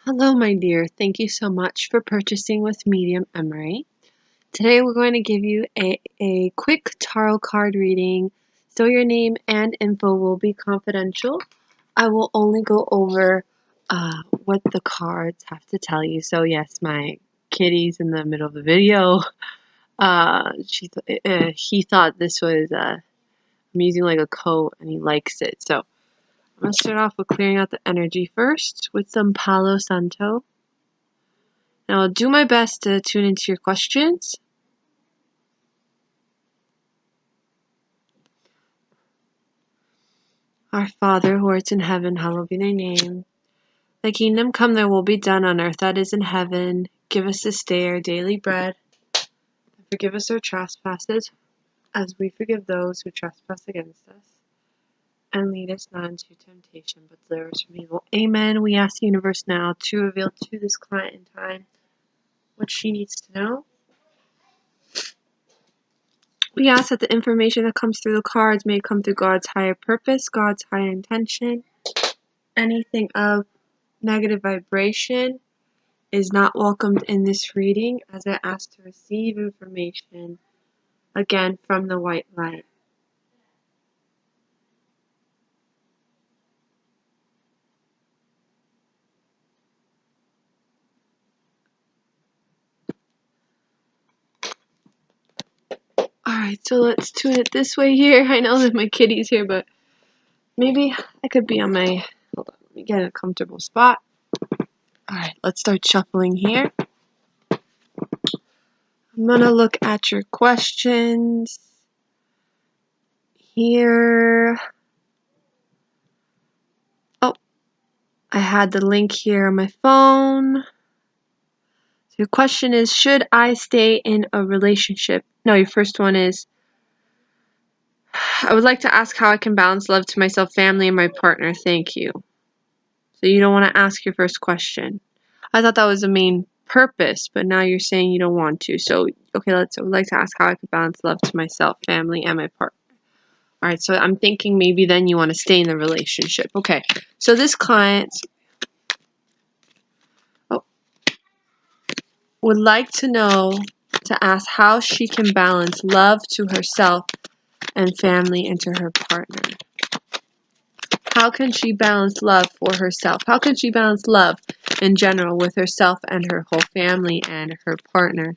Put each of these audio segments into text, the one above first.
Hello, my dear. Thank you so much for purchasing with Medium Emary. Today we're going to give you a quick tarot card reading, so your name and info will be confidential. I will only go over what the cards have to tell you. So yes, my kitty's in the middle of the video. He thought this was I'm using like a coat and he likes it. So I'm going to start off with clearing out the energy first with some Palo Santo. And I'll do my best to tune into your questions. Our Father, who art in heaven, hallowed be thy name. Thy kingdom come, thy will be done on earth as it is in heaven. Give us this day our daily bread. And forgive us our trespasses, as we forgive those who trespass against us. And lead us not into temptation, but deliver us from evil. Amen. We ask the universe now to reveal to this client in time what she needs to know. We ask that the information that comes through the cards may come through God's higher purpose, God's higher intention. Anything of negative vibration is not welcomed in this reading, as I ask to receive information, again, from the white light. Alright, so let's tune it this way here. I know that my kitty's here, but maybe I could be on my... Hold on, let me get in a comfortable spot. Alright, let's start shuffling here. I'm going to look at your questions here. Oh, I had the link here on my phone. So your question is, should I stay in a relationship? No, your first one is, I would like to ask how I can balance love to myself, family, and my partner. Thank you. So you don't want to ask your first question. I thought that was the main purpose, but now you're saying you don't want to. So, okay, I would like to ask how I can balance love to myself, family, and my partner. All right, so I'm thinking maybe then you want to stay in the relationship. Okay, so this client would like to know, to ask how she can balance love to herself and family and to her partner. How can she balance love for herself? How can she balance love in general with herself and her whole family and her partner?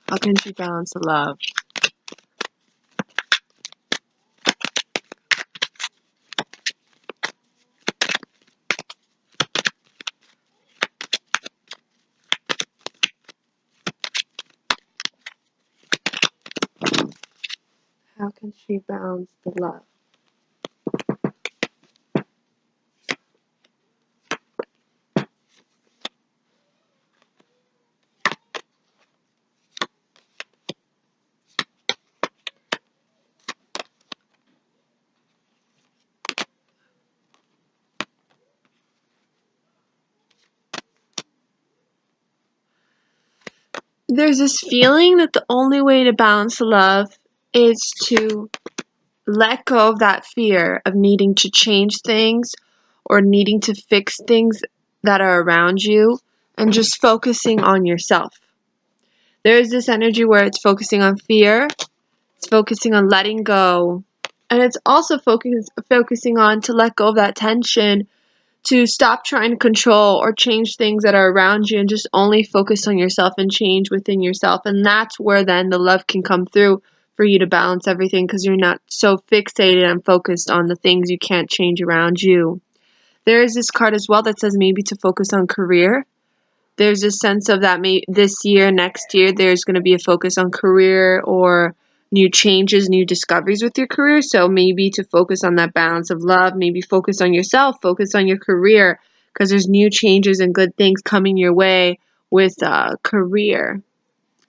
How can she balance love? How can she balance the love? There's this feeling that the only way to balance love is to let go of that fear of needing to change things or needing to fix things that are around you and just focusing on yourself. There is this energy where it's focusing on fear, it's focusing on letting go, and it's also focusing on to let go of that tension, to stop trying to control or change things that are around you and just only focus on yourself and change within yourself. And that's where then the love can come through for you to balance everything, because you're not so fixated and focused on the things you can't change around you. There is this card as well that says maybe to focus on career. There's a sense of that this year, next year, there's going to be a focus on career or new changes, new discoveries with your career. So maybe to focus on that balance of love, maybe focus on yourself, focus on your career, because there's new changes and good things coming your way with career.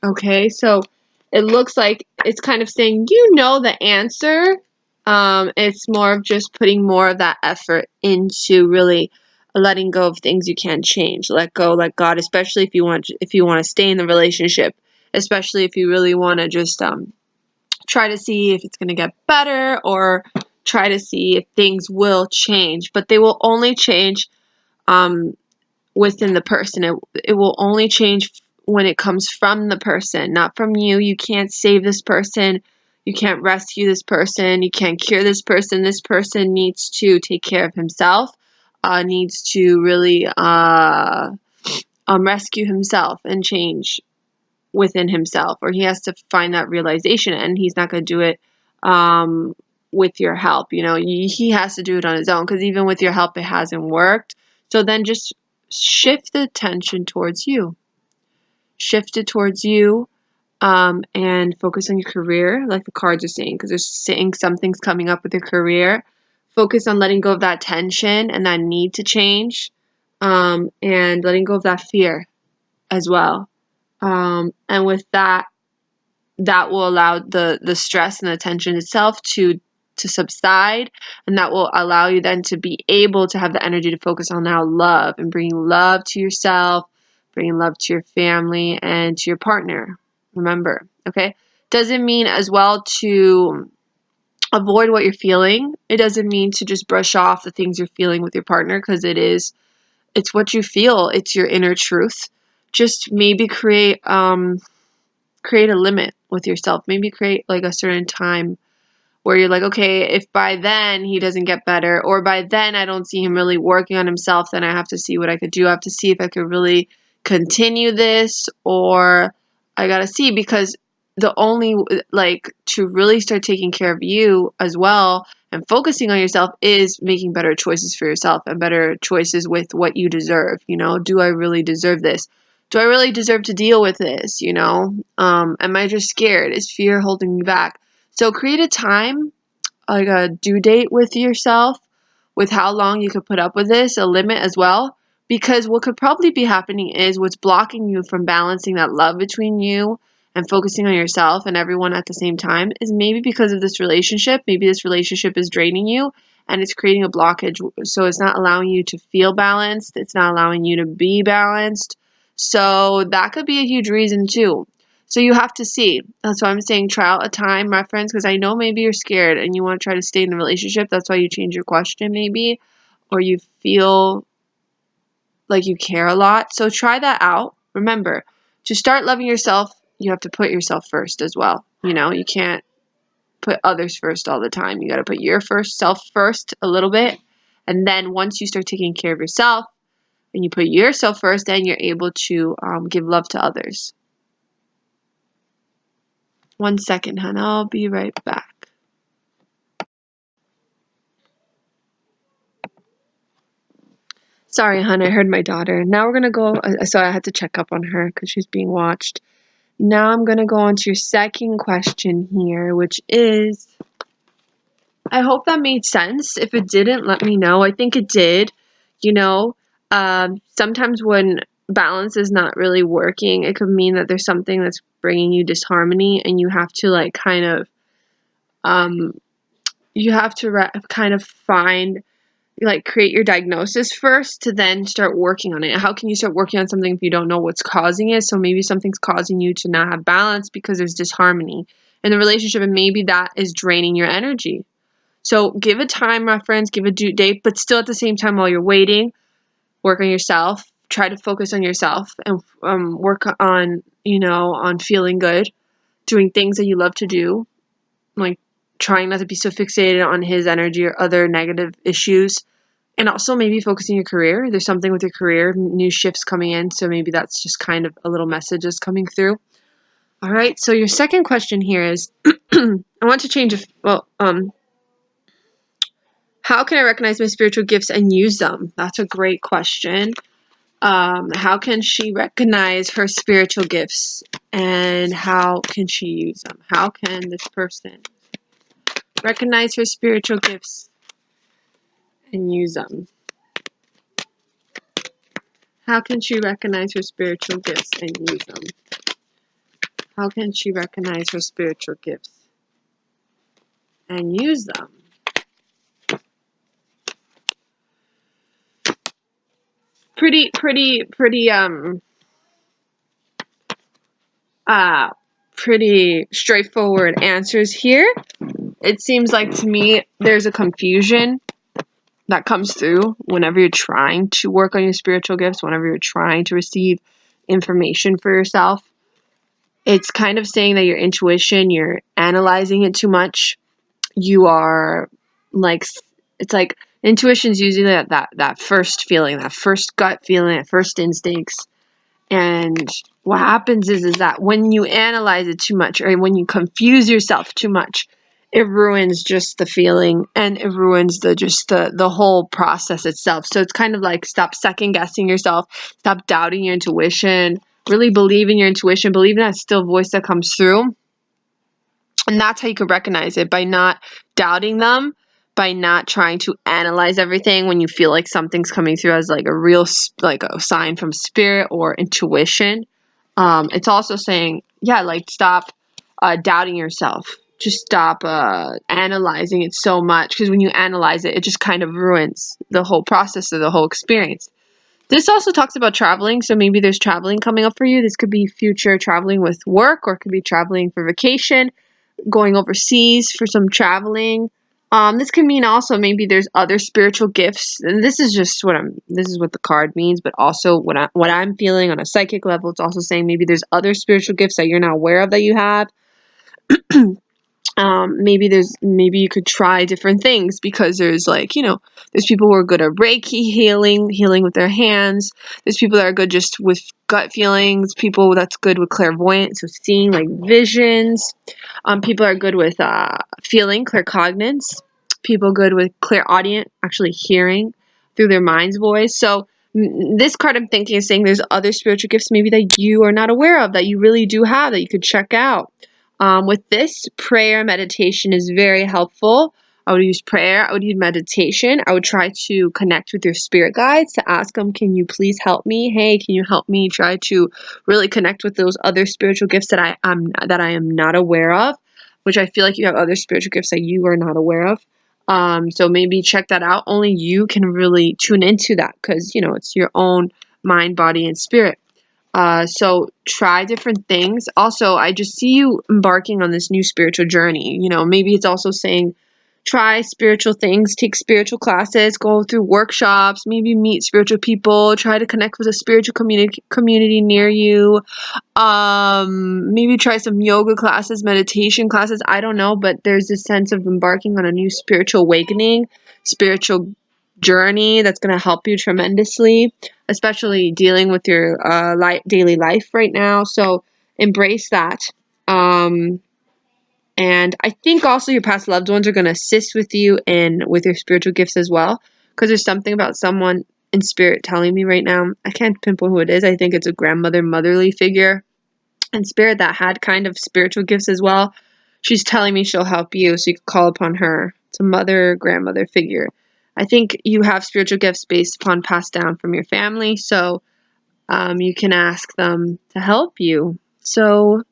Okay, so it looks like it's kind of saying, you know the answer. It's more of just putting more of that effort into really letting go of things you can't change. Let go, let God, especially if you want to stay in the relationship, especially if you really want to just try to see if it's going to get better or try to see if things will change. But they will only change within the person. It will only change when it comes from the person, not from you. You can't save this person. You can't rescue this person. You can't cure this person. This person needs to take care of himself, needs to really rescue himself and change within himself, or he has to find that realization, and he's not going to do it with your help. He has to do it on his own, because even with your help, it hasn't worked. So then just shift the attention towards you. Shift it towards you, and focus on your career, like the cards are saying, because they're saying something's coming up with your career. Focus on letting go of that tension and that need to change, and letting go of that fear as well. And with that will allow the stress and the tension itself to subside, and that will allow you then to be able to have the energy to focus on now love, and bringing love to yourself, bringing love to your family and to your partner. Remember, okay? Doesn't mean as well to avoid what you're feeling. It doesn't mean to just brush off the things you're feeling with your partner, because it's what you feel. It's your inner truth. Just maybe create a limit with yourself. Maybe create like a certain time where you're like, okay, if by then he doesn't get better, or by then I don't see him really working on himself, then I have to see what I could do. I have to see if I could really continue this, or I gotta see, because the only, like, to really start taking care of you as well and focusing on yourself is making better choices for yourself, and better choices with what you deserve. Do I really deserve this? Do I really deserve to deal with this? Am I just scared? Is fear holding me back? So create a time, like a due date with yourself, with how long you could put up with this, a limit as well. Because what could probably be happening is what's blocking you from balancing that love between you and focusing on yourself and everyone at the same time is maybe because of this relationship. Maybe this relationship is draining you and it's creating a blockage. So it's not allowing you to feel balanced. It's not allowing you to be balanced. So that could be a huge reason too. So you have to see. That's why I'm saying try out a time reference, because I know maybe you're scared and you want to try to stay in the relationship. That's why you change your question maybe, or you feel like you care a lot. So try that out. Remember, to start loving yourself, you have to put yourself first as well. You can't put others first all the time. You got to put your self first a little bit. And then once you start taking care of yourself and you put yourself first, then you're able to give love to others. 1 second, hon. I'll be right back. Sorry, hon. I heard my daughter. Now we're going to go. So I had to check up on her because she's being watched. Now I'm going to go on to your second question here, which is, I hope that made sense. If it didn't, let me know. I think it did. Sometimes when balance is not really working, it could mean that there's something that's bringing you disharmony, and you have to kind of find, create your diagnosis first to then start working on it. How can you start working on something if you don't know what's causing it? So maybe something's causing you to not have balance because there's disharmony in the relationship, and maybe that is draining your energy. So give a time reference, give a due date, but still at the same time while you're waiting, work on yourself. Try to focus on yourself and work on, on feeling good, doing things that you love to do, like trying not to be so fixated on his energy or other negative issues. And also maybe focusing your career. There's something with your career, new shifts coming in, so maybe that's just kind of a little message that's coming through. All right, so your second question here is, I want to change, how can I recognize my spiritual gifts and use them? That's a great question. How can she recognize her spiritual gifts, and how can she use them? How can this person recognize her spiritual gifts and use them? How can she recognize her spiritual gifts and use them? How can she recognize her spiritual gifts and use them? Pretty straightforward answers here. It seems like to me there's a confusion that comes through whenever you're trying to work on your spiritual gifts, whenever you're trying to receive information for yourself. It's kind of saying that your intuition, you're analyzing it too much. You are like, it's like intuition's usually that first feeling, that first gut feeling, that first instincts. And what happens is that when you analyze it too much, or when you confuse yourself too much, it ruins just the feeling, and it ruins the whole process itself. So it's kind of like, stop second guessing yourself, stop doubting your intuition, really believe in your intuition, believe in that still voice that comes through. And that's how you can recognize it, by not doubting them, by not trying to analyze everything when you feel like something's coming through as like a real, like a sign from spirit or intuition. It's also saying, yeah, like stop doubting yourself. Just stop analyzing it so much, because when you analyze it, it just kind of ruins the whole process of the whole experience. This also talks about traveling, so maybe there's traveling coming up for you. This could be future traveling with work, or it could be traveling for vacation, going overseas for some traveling. This can mean also maybe there's other spiritual gifts, and this is what the card means, but also what I'm feeling on a psychic level. It's also saying maybe there's other spiritual gifts that you're not aware of that you have. Maybe you could try different things, because there's there's people who are good at Reiki healing with their hands. There's people that are good just with gut feelings, people that's good with clairvoyance, so seeing like visions. People are good with feeling, claircognizance. People good with clairaudient, actually hearing through their mind's voice. So this card, I'm thinking, is saying there's other spiritual gifts maybe that you are not aware of, that you really do have, that you could check out. With this, prayer meditation is very helpful. I would use prayer. I would use meditation. I would try to connect with your spirit guides to ask them, can you please help me? Hey, can you help me try to really connect with those other spiritual gifts that I am not aware of, which I feel like you have other spiritual gifts that you are not aware of. So maybe check that out. Only you can really tune into that, because, it's your own mind, body, and spirit. So try different things. Also, I just see you embarking on this new spiritual journey. Maybe it's also saying try spiritual things, take spiritual classes, go through workshops, maybe meet spiritual people, try to connect with a spiritual community near you. Maybe try some yoga classes, meditation classes. I don't know, but there's this sense of embarking on a new spiritual awakening, spiritual journey that's going to help you tremendously, especially dealing with your daily life right now. So embrace that. And I think also your past loved ones are going to assist with you and with your spiritual gifts as well, because there's something about someone in spirit telling me right now. I can't pinpoint who it is. I think it's a grandmother, motherly figure in spirit that had kind of spiritual gifts as well. She's telling me she'll help you, so you can call upon her. It's a mother, grandmother figure. I think you have spiritual gifts based upon passed down from your family, so you can ask them to help you. So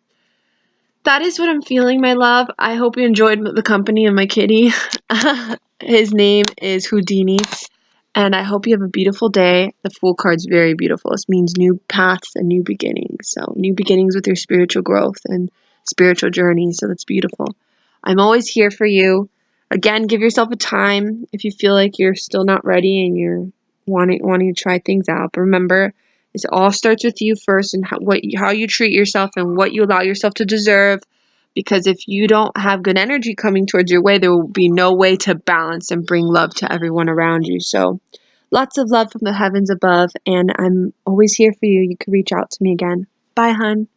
that is what I'm feeling, my love. I hope you enjoyed the company of my kitty. His name is Houdini. And I hope you have a beautiful day. The Fool card's very beautiful. This means new paths and new beginnings. So new beginnings with your spiritual growth and spiritual journey. So that's beautiful. I'm always here for you. Again, give yourself a time if you feel like you're still not ready and you're wanting to try things out. But remember, it all starts with you first, and how you treat yourself and what you allow yourself to deserve. Because if you don't have good energy coming towards your way, there will be no way to balance and bring love to everyone around you. So lots of love from the heavens above, and I'm always here for you. You can reach out to me again. Bye, hun.